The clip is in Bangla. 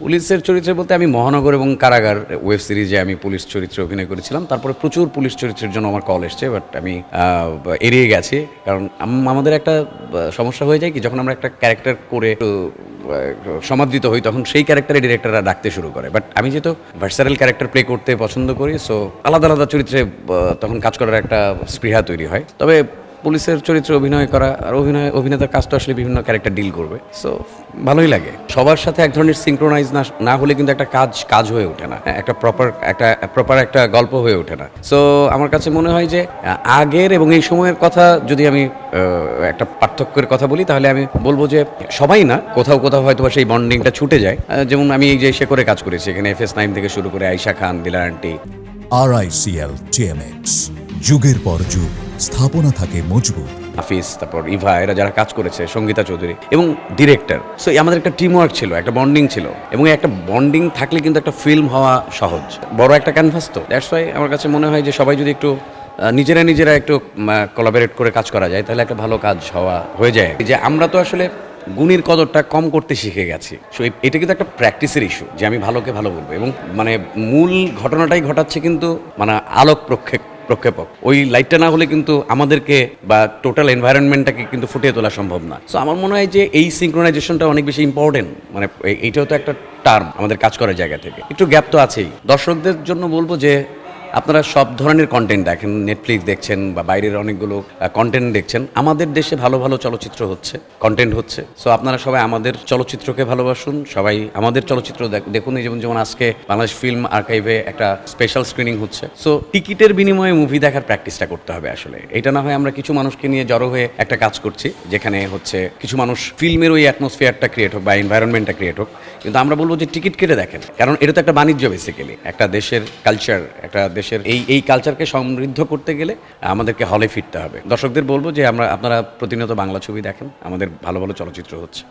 পুলিশের চরিত্রে বলতে আমি মহানগর এবং কারাগার ওয়েব সিরিজে আমি পুলিশ চরিত্রে অভিনয় করেছিলাম। তারপরে প্রচুর পুলিশ চরিত্রের জন্য আমার কল এসছে, বাট আমি এড়িয়ে গেছি। কারণ আমাদের একটা সমস্যা হয়ে যায় কি, যখন আমরা একটা ক্যারেক্টার করে একটু সমাদৃত হই, তখন সেই ক্যারেক্টারে ডিরেক্টররা ডাকতে শুরু করে। বাট আমি যেহেতু ভার্সারাল ক্যারেক্টার প্লে করতে পছন্দ করি, সো আলাদা আলাদা চরিত্রে তখন কাজ করার একটা স্পৃহা তৈরি হয়। তবে পুলিশের চরিত্রে অভিনয় করা আর অভিনেতার কাজ তো আসলে বিভিন্ন ক্যারেক্টার ডিল করবে, সো ভালোই লাগে। সবার সাথে এক ধরনের সিঙ্ক্রোনাইজ না হলে কিন্তু একটা কাজ হয়ে ওঠে না, একটা প্রপার একটা গল্প হয়ে ওঠে না। সো আমার কাছে মনে হয় যে আগের এবং এই সময়ের কথা যদি আমি একটা পার্থক্যের কথা বলি, তাহলে আমি বলবো যে সবাই না, কোথাও কোথাও হয়তো সেই বন্ডিংটা ছুটে যায়। যেমন আমি এই যে সে করে কাজ করেছি, এখানে FS9 থেকে শুরু করে আয়েশা খান, দিলার আন্টি। RICL TMX, যুগের পর যুগ স্থাপনা থাকে মজবুত। হাফিজ, তারপর ইভা, এরা যারা কাজ করেছে, সঙ্গীতা চৌধুরী এবং ডিরেক্টর। সো আমাদের একটা টিম ওয়ার্ক ছিল, একটা বন্ডিং ছিল, এবং একটা বন্ডিং থাকলে কিন্তু একটা ফিল্ম হওয়া সহজ। বড় একটা ক্যানভাস, তো দ্যাটস ওয়াই আমার কাছে মনে হয় যে সবাই যদি একটু নিজেরা একটু কোলাবোরেট করে কাজ করা যায়, তাহলে একটা ভালো কাজ হয়ে যায়। যে আমরা তো আসলে গুণীর কদরটা কম করতে শিখে গেছি। সো এটা কিন্তু একটা প্র্যাকটিসের ইস্যু, যে আমি ভালোকে ভালো বলবো, এবং মানে মূল ঘটনাটাই ঘটাচ্ছে কিন্তু মানে আলোক প্রক্ষেপক। ওই লাইটটা না হলে কিন্তু আমাদেরকে বা টোটাল এনভায়রনমেন্টটাকে কিন্তু ফুটিয়ে তোলা সম্ভব না। সো আমার মনে হয় যে এই সিঙ্ক্রোনাইজেশনটা অনেক বেশি ইম্পর্টেন্ট। মানে এইটাও তো একটা টার্ম আমাদের কাজ করার জায়গা থেকে। একটু গ্যাপ তো আছেই। দর্শকদের জন্য বলবো যে আপনারা সব ধরনের কন্টেন্ট দেখেন, নেটফ্লিক্স দেখছেন বা বাইরের অনেকগুলো কন্টেন্ট দেখছেন। আমাদের দেশে ভালো ভালো চলচ্চিত্র হচ্ছে, কন্টেন্ট হচ্ছে। সো আপনারা সবাই আমাদের চলচ্চিত্রকে ভালোবাসুন, সবাই আমাদের চলচ্চিত্র দেখুন। যেমন আজকে বাংলাদেশ ফিল্ম আর্কাইভে একটা স্পেশাল স্ক্রিনিং হচ্ছে। সো টিকিটের বিনিময়ে মুভি দেখার প্র্যাকটিসটা করতে হবে আসলে। এটা না হয় আমরা কিছু মানুষকে নিয়ে জড়ো হয়ে একটা কাজ করছি, যেখানে হচ্ছে কিছু মানুষ ফিল্মের ওই অ্যাটমসফিয়ারটা ক্রিয়েট হোক বা এনভায়রনমেন্টটা ক্রিয়েট হোক, কিন্তু আমরা বলবো যে টিকিট কেটে দেখেন। কারণ এটা তো একটা বাণিজ্য বেসিক্যালি। একটা দেশের কালচার, একটা দেশের এই কালচারকে সমৃদ্ধ করতে গেলে আমাদেরকে হলে ফিরতে হবে। দর্শকদের বলবো যে আপনারা প্রতিনিয়ত বাংলা ছবি দেখেন, আমাদের ভালো ভালো চলচ্চিত্র হচ্ছে।